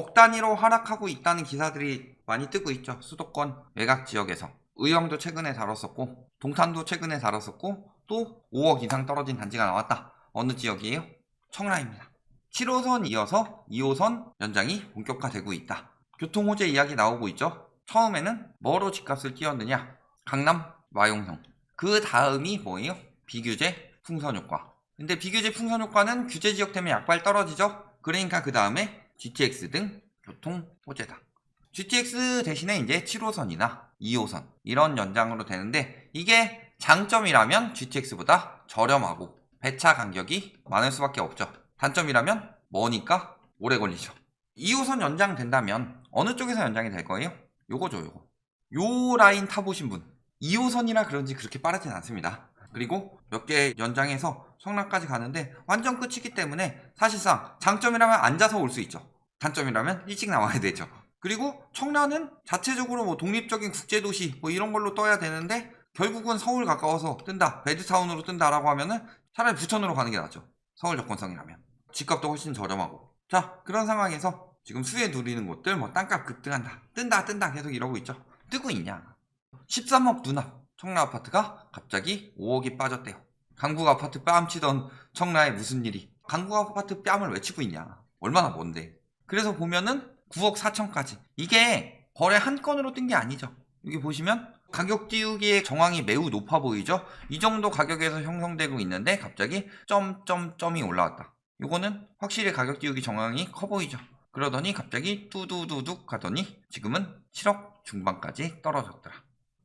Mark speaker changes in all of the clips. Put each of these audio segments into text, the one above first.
Speaker 1: 억 단위로 하락하고 있다는 기사들이 많이 뜨고 있죠. 수도권 외곽 지역에서. 의왕도 최근에 다뤘었고 동탄도 최근에 다뤘었고 또 5억 이상 떨어진 단지가 나왔다. 어느 지역이에요? 청라입니다. 7호선 이어서 2호선 연장이 본격화되고 있다. 교통호재 이야기 나오고 있죠. 처음에는 뭐로 집값을 띄웠느냐? 강남, 마용성. 그 다음이 뭐예요? 비규제, 풍선효과. 근데 비규제, 풍선효과는 규제지역 때문에 약발 떨어지죠. 그러니까 그 다음에 GTX 등 교통호재다. GTX 대신에 이제 7호선이나 2호선 이런 연장으로 되는데 이게 장점이라면 GTX보다 저렴하고 배차 간격이 많을 수밖에 없죠. 단점이라면 머니까 오래 걸리죠. 2호선 연장 된다면 어느 쪽에서 연장이 될 거예요? 요거죠, 요거. 요 라인 타보신 분 2호선이라 그런지 그렇게 빠르진 않습니다. 그리고 몇 개 연장해서 성남까지 가는데 완전 끝이기 때문에 사실상 장점이라면 앉아서 올 수 있죠. 단점이라면 일찍 나와야 되죠. 그리고 청라는 자체적으로 뭐 독립적인 국제도시 뭐 이런 걸로 떠야 되는데 결국은 서울 가까워서 뜬다, 베드타운으로 뜬다라고 하면은 차라리 부천으로 가는 게 낫죠. 서울 접근성이라면 집값도 훨씬 저렴하고. 자, 그런 상황에서 지금 수혜 누리는 곳들 뭐 땅값 급등한다, 뜬다 계속 이러고 있죠. 뜨고 있냐? 13억 눈앞 청라 아파트가 갑자기 5억이 빠졌대요. 강북 아파트 뺨 치던 청라에 무슨 일이? 강북 아파트 뺨을 왜 치고 있냐? 얼마나 뭔데? 그래서 보면은 9억 4천까지. 이게 거래 한 건으로 뜬 게 아니죠. 여기 보시면 가격 띄우기의 정황이 매우 높아 보이죠. 이 정도 가격에서 형성되고 있는데 갑자기 점점점이 올라왔다. 요거는 확실히 가격 띄우기 정황이 커 보이죠. 그러더니 갑자기 뚜두두둑 가더니 지금은 7억 중반까지 떨어졌더라.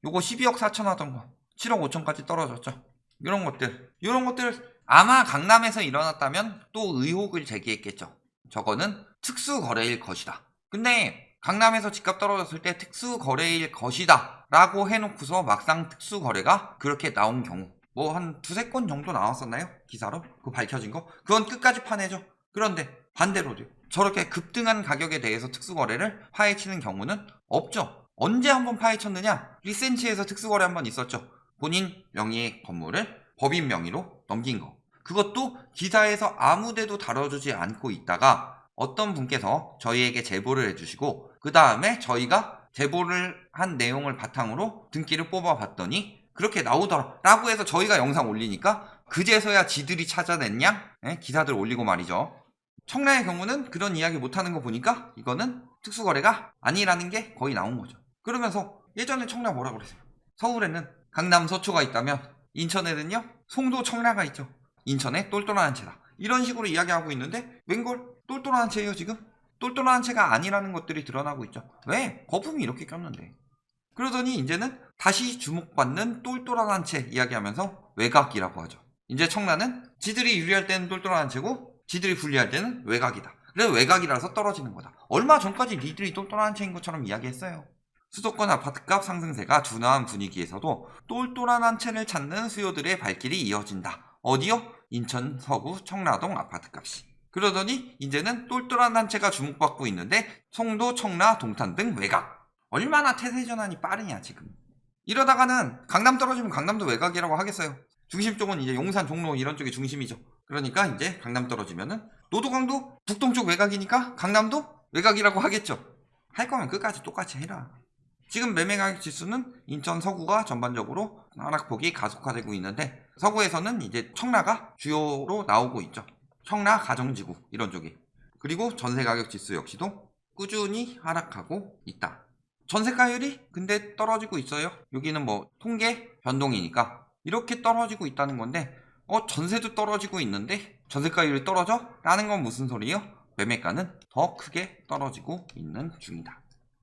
Speaker 1: 요거 12억 4천 하던 거 7억 5천까지 떨어졌죠. 이런 것들 아마 강남에서 일어났다면 또 의혹을 제기했겠죠. 저거는 특수 거래일 것이다. 근데 강남에서 집값 떨어졌을 때 특수 거래일 것이다 라고 해놓고서 막상 특수 거래가 그렇게 나온 경우 뭐 한 두세 건 정도 나왔었나요? 기사로? 그거 밝혀진 거? 그건 끝까지 파내죠. 그런데 반대로도 저렇게 급등한 가격에 대해서 특수 거래를 파헤치는 경우는 없죠. 언제 한번 파헤쳤느냐? 리센치에서 특수 거래 한번 있었죠. 본인 명의의 건물을 법인 명의로 넘긴 거. 그것도 기사에서 아무데도 다뤄주지 않고 있다가 어떤 분께서 저희에게 제보를 해주시고 그 다음에 저희가 제보를 한 내용을 바탕으로 등기를 뽑아봤더니 그렇게 나오더라 라고 해서 저희가 영상 올리니까 그제서야 지들이 찾아냈냐? 기사들 올리고 말이죠. 청라의 경우는 그런 이야기 못하는 거 보니까 이거는 특수거래가 아니라는 게 거의 나온 거죠. 그러면서 예전에 청라 뭐라 그랬어요? 서울에는 강남 서초가 있다면 인천에는요 송도 청라가 있죠. 인천에 똘똘한 채다. 이런 식으로 이야기하고 있는데 웬걸 똘똘한 채예요 지금? 똘똘한 채가 아니라는 것들이 드러나고 있죠. 왜? 거품이 이렇게 꼈는데. 그러더니 이제는 다시 주목받는 똘똘한 채 이야기하면서 외곽이라고 하죠. 이제 청라는 지들이 유리할 때는 똘똘한 채고 지들이 불리할 때는 외곽이다. 그래서 외곽이라서 떨어지는 거다. 얼마 전까지 니들이 똘똘한 채인 것처럼 이야기했어요. 수도권 아파트값 상승세가 둔화한 분위기에서도 똘똘한 한 채를 찾는 수요들의 발길이 이어진다. 어디요? 인천 서구 청라동 아파트값이. 그러더니 이제는 똘똘한 한 채가 주목받고 있는데 송도, 청라, 동탄 등 외곽. 얼마나 태세 전환이 빠르냐 지금. 이러다가는 강남 떨어지면 강남도 외곽이라고 하겠어요. 중심 쪽은 이제 용산, 종로 이런 쪽이 중심이죠. 그러니까 이제 강남 떨어지면은 노도강도 북동쪽 외곽이니까 강남도 외곽이라고 하겠죠. 할 거면 끝까지 똑같이 해라. 지금 매매가격 지수는 인천 서구가 전반적으로 하락폭이 가속화되고 있는데 서구에서는 이제 청라가 주요로 나오고 있죠. 청라, 가정지구 이런 쪽이. 그리고 전세가격 지수 역시도 꾸준히 하락하고 있다. 전세가율이 근데 떨어지고 있어요. 여기는 뭐 통계 변동이니까 이렇게 떨어지고 있다는 건데 전세도 떨어지고 있는데 전세가율이 떨어져? 라는 건 무슨 소리예요? 매매가는 더 크게 떨어지고 있는 중이다.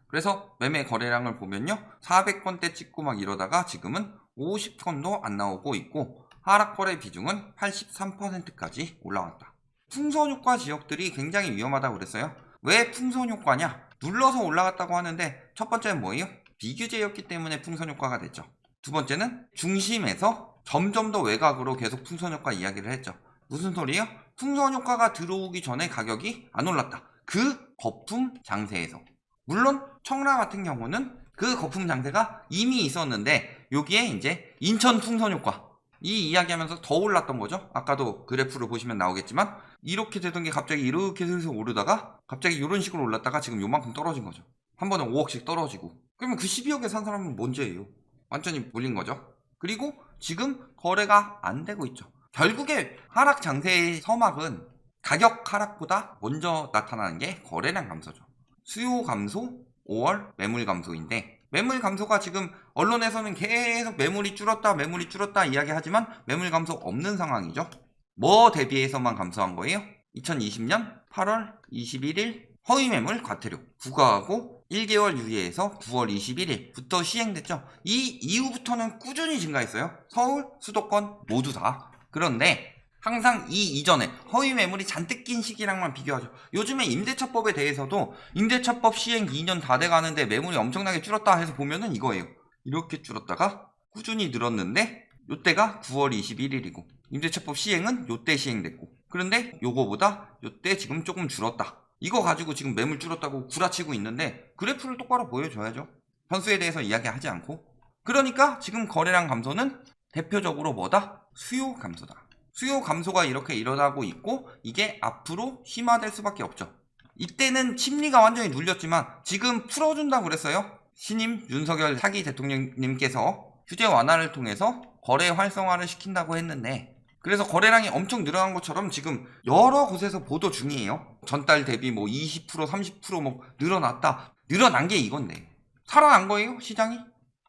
Speaker 1: 그래서 매매 거래량을 보면요 400건대 찍고 막 이러다가 지금은 50건도 안 나오고 있고 하락 거래 비중은 83%까지 올라왔다. 풍선 효과 지역들이 굉장히 위험하다고 그랬어요. 왜 풍선 효과냐? 눌러서 올라갔다고 하는데 첫 번째는 뭐예요? 비규제였기 때문에 풍선 효과가 됐죠. 두 번째는 중심에서 점점 더 외곽으로 계속 풍선 효과 이야기를 했죠. 무슨 소리예요? 풍선 효과가 들어오기 전에 가격이 안 올랐다. 그 거품 장세에서. 물론 청라 같은 경우는 그 거품 장세가 이미 있었는데 여기에 이제 인천 풍선 효과 이 이야기하면서 더 올랐던 거죠. 아까도 그래프를 보시면 나오겠지만 이렇게 되던 게 갑자기 이렇게 슬슬 오르다가 갑자기 이런 식으로 올랐다가 지금 요만큼 떨어진 거죠. 한 번에 5억씩 떨어지고. 그러면 그 12억에 산 사람은 뭔 죄예요? 완전히 물린 거죠. 그리고 지금 거래가 안 되고 있죠. 결국에 하락 장세의 서막은 가격 하락보다 먼저 나타나는 게 거래량 감소죠. 수요 감소, 5월 매물 감소인데 매물 감소가 지금 언론에서는 계속 매물이 줄었다 이야기하지만 매물 감소 없는 상황이죠. 뭐 대비해서만 감소한 거예요? 2020년 8월 21일 허위 매물 과태료 부과하고 1개월 유예에서 9월 21일부터 시행됐죠. 이 이후부터는 꾸준히 증가했어요. 서울, 수도권 모두 다. 그런데 항상 이 이전에 허위 매물이 잔뜩 낀 시기랑만 비교하죠. 요즘에 임대차법에 대해서도 임대차법 시행 2년 다 돼가는데 매물이 엄청나게 줄었다 해서 보면은 이거예요. 이렇게 줄었다가 꾸준히 늘었는데 요때가 9월 21일이고 임대차법 시행은 요때 시행됐고 그런데 요거보다 요때 지금 조금 줄었다. 이거 가지고 지금 매물 줄었다고 구라치고 있는데 그래프를 똑바로 보여줘야죠. 변수에 대해서 이야기하지 않고. 그러니까 지금 거래량 감소는 대표적으로 뭐다? 수요 감소다. 수요 감소가 이렇게 일어나고 있고 이게 앞으로 심화될 수밖에 없죠. 이때는 심리가 완전히 눌렸지만 지금 풀어준다고 그랬어요. 신임 윤석열 차기 대통령님께서 규제 완화를 통해서 거래 활성화를 시킨다고 했는데 그래서 거래량이 엄청 늘어난 것처럼 지금 여러 곳에서 보도 중이에요. 전달 대비 뭐 20% 30% 뭐 늘어났다. 늘어난 게 이건데 살아난 거예요 시장이?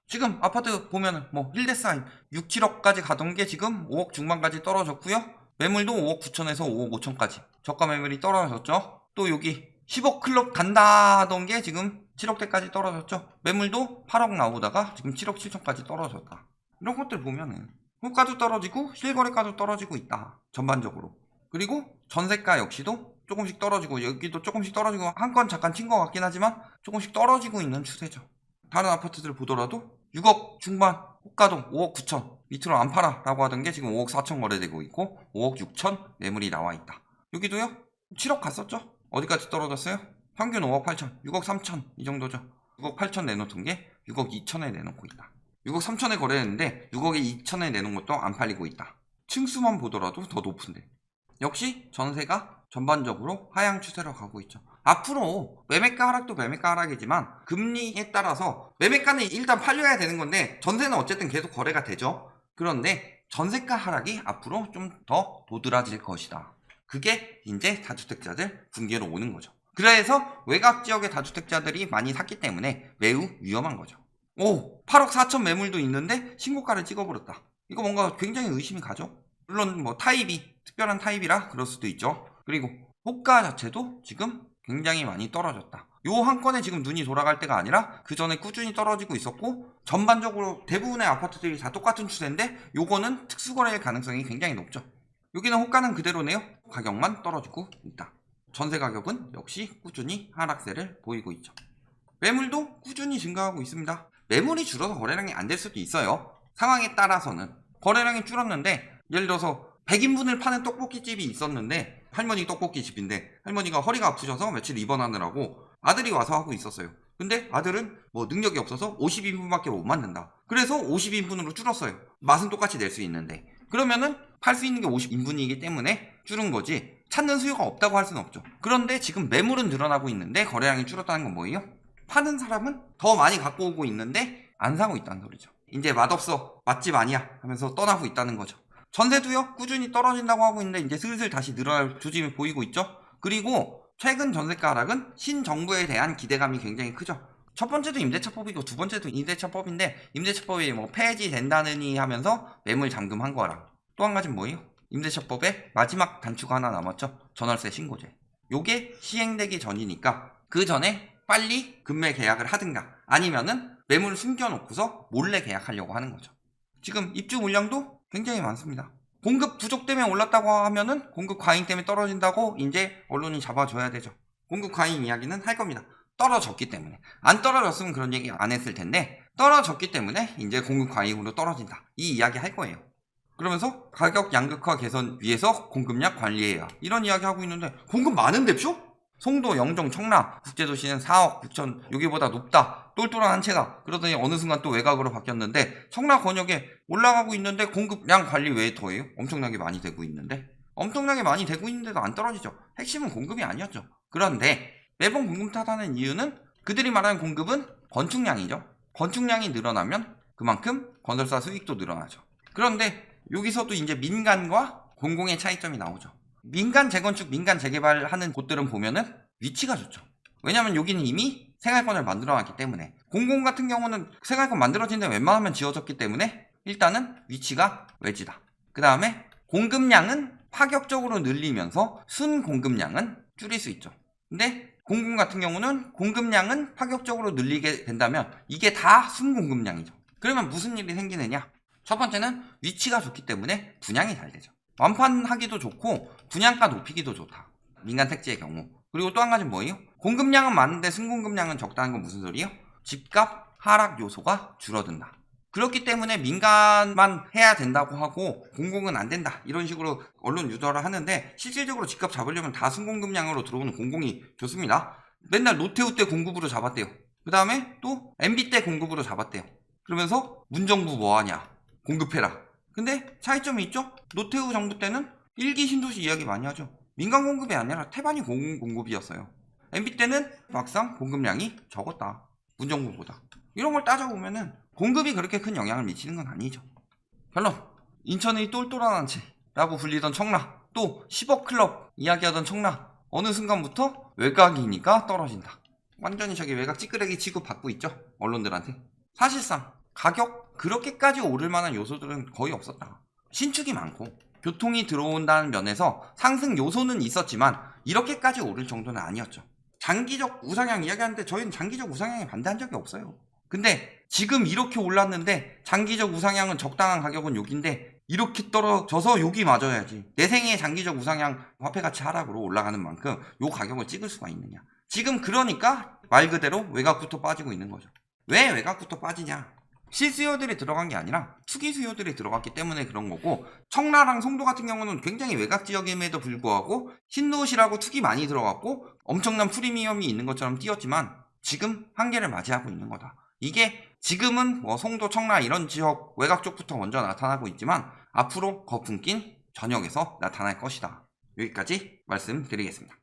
Speaker 1: 지금 아파트 보면은 뭐 힐데스하임 6, 7억까지 가던 게 지금 5억 중반까지 떨어졌고요. 매물도 5억 9천에서 5억 5천까지 저가 매물이 떨어졌죠. 또 여기 10억 클럽 간다 하던 게 지금 7억대까지 떨어졌죠. 매물도 8억 나오다가 지금 7억 7천까지 떨어졌다. 이런 것들 보면은 호가도 떨어지고 실거래가도 떨어지고 있다. 전반적으로. 그리고 전세가 역시도 조금씩 떨어지고 여기도 조금씩 떨어지고 한 건 잠깐 튄 것 같긴 하지만 조금씩 떨어지고 있는 추세죠. 다른 아파트들을 보더라도 6억 중반 호가동 5억 9천 밑으로 안 팔아 라고 하던 게 지금 5억 4천 거래되고 있고 5억 6천 매물이 나와 있다. 여기도요 7억 갔었죠. 어디까지 떨어졌어요? 평균 5억 8천 6억 3천 이 정도죠. 6억 8천 내놓던 게 6억 2천에 내놓고 있다. 6억 3천에 거래했는데 6억에 2천에 내놓은 것도 안 팔리고 있다. 층수만 보더라도 더 높은데 역시 전세가 전반적으로 하향 추세로 가고 있죠. 앞으로 매매가 하락도 매매가 하락이지만 금리에 따라서 매매가는 일단 팔려야 되는 건데 전세는 어쨌든 계속 거래가 되죠. 그런데 전세가 하락이 앞으로 좀 더 도드라질 것이다. 그게 이제 다주택자들 붕괴로 오는 거죠. 그래서 외곽 지역의 다주택자들이 많이 샀기 때문에 매우 위험한 거죠. 오, 8억 4천 매물도 있는데 신고가를 찍어버렸다. 이거 뭔가 굉장히 의심이 가죠. 물론 뭐 타입이 특별한 타입이라 그럴 수도 있죠. 그리고 호가 자체도 지금 굉장히 많이 떨어졌다. 요 한 건에 지금 눈이 돌아갈 때가 아니라 그 전에 꾸준히 떨어지고 있었고 전반적으로 대부분의 아파트들이 다 똑같은 추세인데 요거는 특수거래일 가능성이 굉장히 높죠. 여기는 호가는 그대로네요. 가격만 떨어지고 있다. 전세 가격은 역시 꾸준히 하락세를 보이고 있죠. 매물도 꾸준히 증가하고 있습니다. 매물이 줄어서 거래량이 안 될 수도 있어요. 상황에 따라서는 거래량이 줄었는데 예를 들어서 100인분을 파는 떡볶이집이 있었는데 할머니 떡볶이집인데 할머니가 허리가 아프셔서 며칠 입원하느라고 아들이 와서 하고 있었어요. 근데 아들은 뭐 능력이 없어서 50인분밖에 못 만든다. 그래서 50인분으로 줄었어요. 맛은 똑같이 낼 수 있는데 그러면은 팔 수 있는 게 50인분이기 때문에 줄은 거지 찾는 수요가 없다고 할 수는 없죠. 그런데 지금 매물은 늘어나고 있는데 거래량이 줄었다는 건 뭐예요? 파는 사람은 더 많이 갖고 오고 있는데 안 사고 있다는 소리죠. 이제 맛없어 맛집 아니야 하면서 떠나고 있다는 거죠. 전세도요 꾸준히 떨어진다고 하고 있는데 이제 슬슬 다시 늘어날 조짐이 보이고 있죠. 그리고 최근 전세가 하락은 신정부에 대한 기대감이 굉장히 크죠. 첫 번째도 임대차법이고 두 번째도 임대차법인데 임대차법이 뭐 폐지된다느니 하면서 매물 잠금한 거라. 또 한 가지는 뭐예요? 임대차법에 마지막 단추가 하나 남았죠. 전월세 신고제. 요게 시행되기 전이니까 그 전에 빨리 금매 계약을 하든가 아니면은 매물을 숨겨놓고서 몰래 계약하려고 하는 거죠. 지금 입주 물량도 굉장히 많습니다. 공급 부족 때문에 올랐다고 하면은 공급 과잉 때문에 떨어진다고 이제 언론이 잡아줘야 되죠. 공급 과잉 이야기는 할 겁니다. 떨어졌기 때문에. 안 떨어졌으면 그런 얘기 안 했을 텐데 떨어졌기 때문에 이제 공급 과잉으로 떨어진다. 이 이야기 할 거예요. 그러면서 가격 양극화 개선 위해서 공급량 관리해야 이런 이야기 하고 있는데 공급 많은데 쇼? 송도, 영종, 청라 국제도시는 4억 6천 여기보다 높다. 똘똘한 한 채다. 그러더니 어느 순간 또 외곽으로 바뀌었는데 청라 권역에 올라가고 있는데 공급량 관리 왜 더해요? 엄청나게 많이 되고 있는데 엄청나게 많이 되고 있는데도 안 떨어지죠. 핵심은 공급이 아니었죠. 그런데 매번 공급 탓하는 이유는 그들이 말하는 공급은 건축량이죠. 건축량이 늘어나면 그만큼 건설사 수익도 늘어나죠. 그런데 여기서도 이제 민간과 공공의 차이점이 나오죠. 민간 재건축, 민간 재개발하는 곳들은 보면은 위치가 좋죠. 왜냐면 여기는 이미 생활권을 만들어놨기 때문에. 공공 같은 경우는 생활권 만들어진 데 웬만하면 지어졌기 때문에 일단은 위치가 외지다. 그 다음에 공급량은 파격적으로 늘리면서 순공급량은 줄일 수 있죠. 근데 공공 같은 경우는 공급량은 파격적으로 늘리게 된다면 이게 다 순공급량이죠. 그러면 무슨 일이 생기느냐? 첫 번째는 위치가 좋기 때문에 분양이 잘 되죠. 완판하기도 좋고 분양가 높이기도 좋다. 민간 택지의 경우. 그리고 또 한 가지는 뭐예요? 공급량은 많은데 순공급량은 적다는 건 무슨 소리예요? 집값 하락 요소가 줄어든다. 그렇기 때문에 민간만 해야 된다고 하고 공공은 안 된다. 이런 식으로 언론 유도를 하는데 실질적으로 집값 잡으려면 다 순공급량으로 들어오는 공공이 좋습니다. 맨날 노태우 때 공급으로 잡았대요. 그 다음에 또 MB 때 공급으로 잡았대요. 그러면서 문정부 뭐하냐? 공급해라. 근데 차이점이 있죠? 노태우 정부 때는 1기 신도시 이야기 많이 하죠. 민간 공급이 아니라 태반이 공공 공급이었어요. MB 때는 막상 공급량이 적었다. 문정부보다. 이런 걸 따져보면은 공급이 그렇게 큰 영향을 미치는 건 아니죠. 결론. 인천의 똘똘한 한 채라고 불리던 청라, 또 10억 클럽 이야기하던 청라, 어느 순간부터 외곽이니까 떨어진다. 완전히 저기 외곽 찌끄레기 취급받고 있죠. 언론들한테. 사실상 가격 그렇게까지 오를 만한 요소들은 거의 없었다. 신축이 많고 교통이 들어온다는 면에서 상승 요소는 있었지만 이렇게까지 오를 정도는 아니었죠. 장기적 우상향 이야기하는데 저희는 장기적 우상향에 반대한 적이 없어요. 근데 지금 이렇게 올랐는데 장기적 우상향은 적당한 가격은 여기인데 이렇게 떨어져서 여기 맞아야지. 내 생애의 장기적 우상향 화폐가치 하락으로 올라가는 만큼 요 가격을 찍을 수가 있느냐. 지금 그러니까 말 그대로 외곽부터 빠지고 있는 거죠. 왜 외곽부터 빠지냐? 실수요들이 들어간 게 아니라 투기 수요들이 들어갔기 때문에 그런 거고, 청라랑 송도 같은 경우는 굉장히 외곽 지역임에도 불구하고 신도시라고 투기 많이 들어갔고 엄청난 프리미엄이 있는 것처럼 띄었지만 지금 한계를 맞이하고 있는 거다. 이게 지금은 뭐 송도, 청라 이런 지역 외곽 쪽부터 먼저 나타나고 있지만 앞으로 거품 낀 전역에서 나타날 것이다. 여기까지 말씀드리겠습니다.